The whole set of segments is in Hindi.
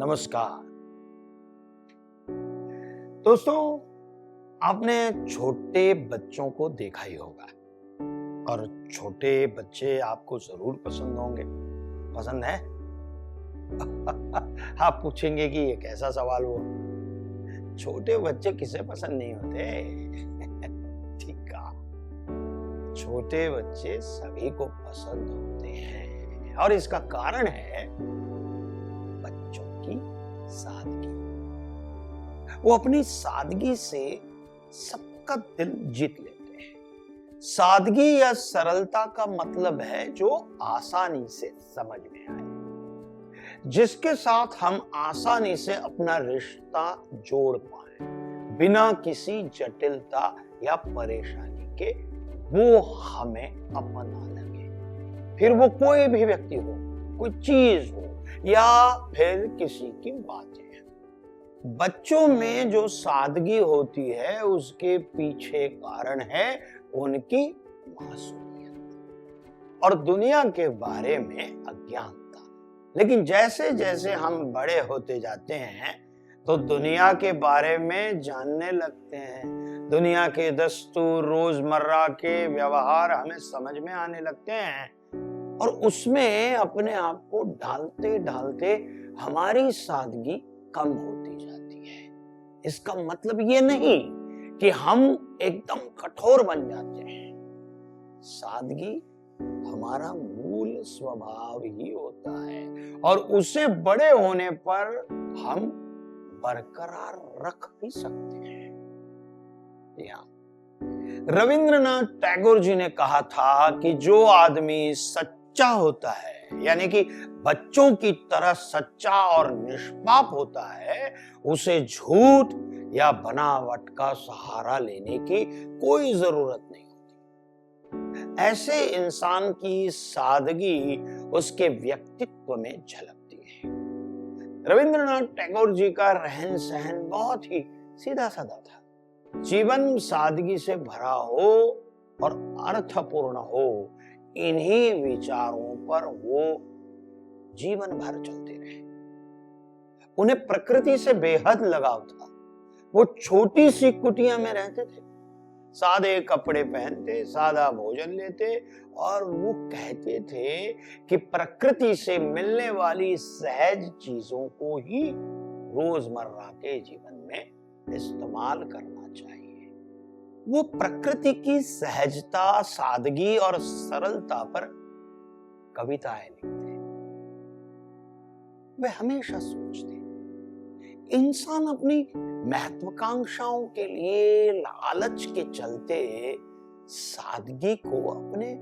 नमस्कार दोस्तों, आपने छोटे बच्चों को देखा ही होगा और छोटे बच्चे आपको जरूर पसंद होंगे। पसंद है? आप पूछेंगे कि ये कैसा सवाल हुआ? छोटे बच्चे किसे पसंद नहीं होते? ठीक कहा, छोटे बच्चे सभी को पसंद होते हैं और इसका कारण है बच्चों की सादगी। वो अपनी सादगी से सबका दिल जीत लेते हैं। सादगी या सरलता का मतलब है जो आसानी से समझ में आए, जिसके साथ हम आसानी से अपना रिश्ता जोड़ पाए बिना किसी जटिलता या परेशानी के। वो हमें अपना लगे, फिर वो कोई भी व्यक्ति हो, कोई चीज हो या फिर किसी की बातें। बच्चों में जो सादगी होती है उसके पीछे कारण है उनकी मासूमियत और दुनिया के बारे में अज्ञानता। लेकिन जैसे जैसे हम बड़े होते जाते हैं तो दुनिया के बारे में जानने लगते हैं। दुनिया के दस्तूर, रोजमर्रा के व्यवहार हमें समझ में आने लगते हैं और उसमें अपने आप को ढालते ढालते हमारी सादगी कम होती जाती है। इसका मतलब ये नहीं कि हम एकदम कठोर बन जाते हैं। सादगी हमारा मूल स्वभाव ही होता है और उसे बड़े होने पर हम बरकरार रख भी सकते हैं। रविंद्रनाथ टैगोर जी ने कहा था कि जो आदमी सच्चा होता है, यानी कि बच्चों की तरह सच्चा और निष्पाप होता है, उसे झूठ या बनावट का सहारा लेने की कोई जरूरत नहीं होती। ऐसे इंसान की सादगी उसके व्यक्तित्व में झलकती है। रविंद्रनाथ टैगोर जी का रहन सहन बहुत ही सीधा साधा था। जीवन सादगी से भरा हो और अर्थपूर्ण हो, इन्हीं विचारों पर वो जीवन भर चलते रहे। उन्हें प्रकृति से बेहद लगाव था। वो छोटी सी कुटिया में रहते थे, सादे कपड़े पहनते, सादा भोजन लेते और वो कहते थे कि प्रकृति से मिलने वाली सहज चीजों को ही रोजमर्रा के जीवन में इस्तेमाल करना चाहिए। वो प्रकृति की सहजता, सादगी और सरलता पर कविताएं लिखते। वे हमेशा सोचते, इंसान अपनी महत्वाकांक्षाओं के लिए लालच के चलते सादगी को अपने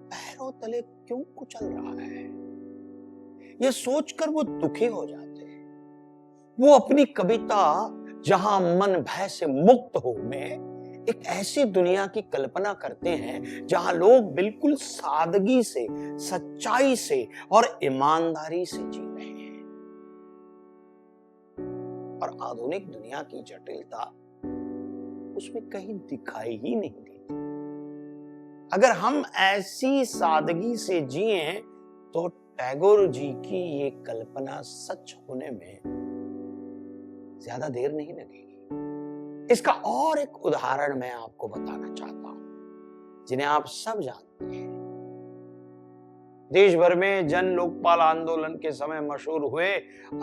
पैरों तले क्यों कुचल रहा है। यह सोचकर वो दुखी हो जाते हैं। वो अपनी कविता जहां मन भय से मुक्त हो में एक ऐसी दुनिया की कल्पना करते हैं जहां लोग बिल्कुल सादगी से, सच्चाई से और ईमानदारी से जी रहे हैं। और आधुनिक दुनिया की जटिलता उसमें कहीं दिखाई ही नहीं देती। अगर हम ऐसी सादगी से जिए तो टैगोर जी की ये कल्पना सच होने में ज्यादा देर नहीं लगेगी। इसका और एक उदाहरण मैं आपको बताना चाहता हूं, जिन्हें आप सब जानते हैं। देश भर में जन लोकपाल आंदोलन के समय मशहूर हुए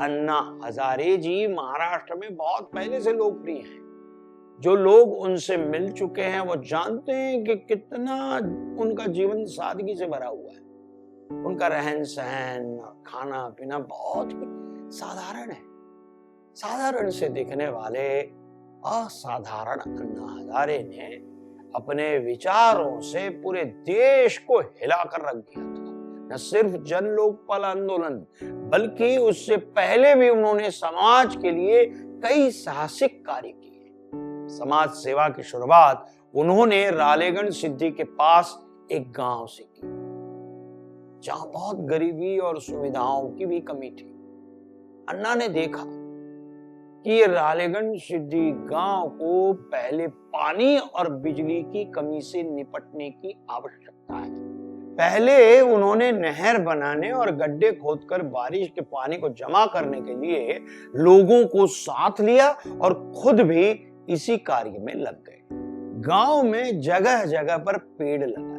अन्ना हजारे जी महाराष्ट्र में बहुत पहले से लोकप्रिय हैं। जो लोग उनसे मिल चुके हैं वो जानते हैं कि कितना उनका जीवन सादगी से भरा हुआ है। उनका रहन सहन, खाना पीना बहुत ही साधारण है। साधारण से दिखने वाले असाधारण अन्ना हजारे ने अपने विचारों से पूरे देश को हिलाकर रख दिया था। न सिर्फ जन लोकपाल आंदोलन, बल्कि उससे पहले भी उन्होंने समाज के लिए कई साहसिक कार्य किए। समाज सेवा की शुरुआत उन्होंने रालेगण सिद्धि के पास एक गांव से की, जहां बहुत गरीबी और सुविधाओं की भी कमी थी। अन्ना ने देखा कि ये रालेगण सिद्धि गांव को पहले पानी और बिजली की कमी से निपटने की आवश्यकता है। पहले उन्होंने नहर बनाने और गड्ढे खोदकर बारिश के पानी को जमा करने के लिए लोगों को साथ लिया और खुद भी इसी कार्य में लग गए। गांव में जगह जगह पर पेड़ लगाए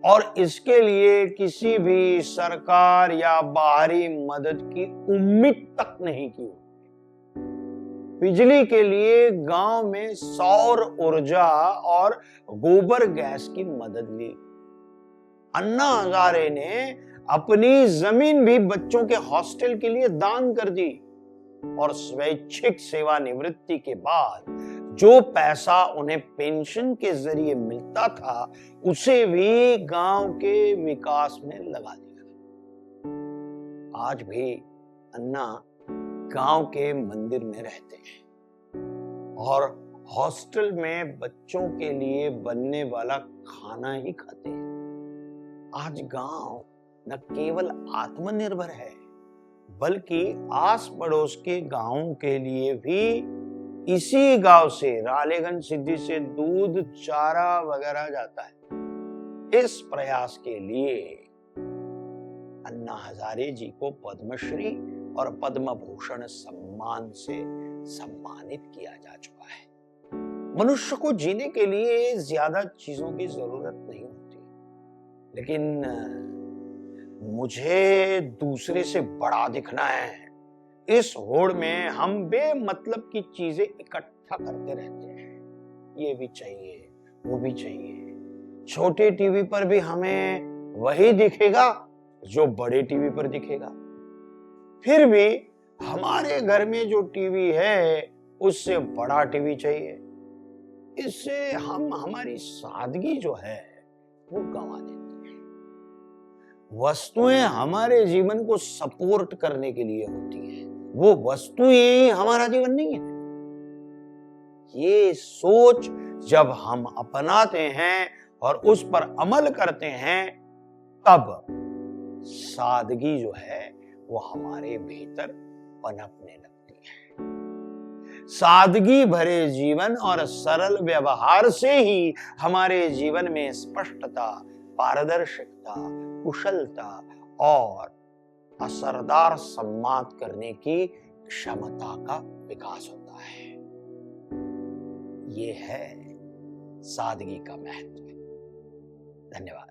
और इसके लिए किसी भी सरकार या बाहरी मदद की उम्मीद तक नहीं की। बिजली के लिए गांव में सौर ऊर्जा और गोबर गैस की मदद ली। अन्ना हजारे ने अपनी जमीन भी बच्चों के हॉस्टल के लिए दान कर दी और स्वैच्छिक सेवानिवृत्ति के बाद जो पैसा उन्हें पेंशन के जरिए मिलता था उसे भी गांव के विकास में लगा दिया। आज भी अन्ना गांव के मंदिर में रहते हैं और हॉस्टल में बच्चों के लिए बनने वाला खाना ही खाते हैं। आज गांव न केवल आत्मनिर्भर है बल्कि आस पड़ोस के गांवों के लिए भी इसी गांव से रालेगंज सिद्धि से दूध चारा वगैरह जाता है। इस प्रयास के लिए अन्ना हजारे जी को पद्मश्री और पद्म भूषण सम्मान से सम्मानित किया जा चुका है। मनुष्य को जीने के लिए ज्यादा चीजों की जरूरत नहीं होती, लेकिन मुझे दूसरे से बड़ा दिखना है। इस होड़ में हम बेमतलब की चीजें इकट्ठा करते रहते हैं। ये भी चाहिए, वो भी चाहिए। छोटे टीवी पर भी हमें वही दिखेगा जो बड़े टीवी पर दिखेगा। फिर भी हमारे घर में जो टीवी है उससे बड़ा टीवी चाहिए। इससे हम हमारी सादगी जो है वो गंवा देते हैं। वस्तुएं हमारे जीवन को सपोर्ट करने के लिए होती हैं, वो वस्तुएं हमारा जीवन नहीं है। ये सोच जब हम अपनाते हैं और उस पर अमल करते हैं तब सादगी जो है वो हमारे भीतर पनपने लगती है। सादगी भरे जीवन और सरल व्यवहार से ही हमारे जीवन में स्पष्टता, पारदर्शिता, कुशलता और असरदार संवाद करने की क्षमता का विकास होता है। ये है सादगी का महत्व। धन्यवाद।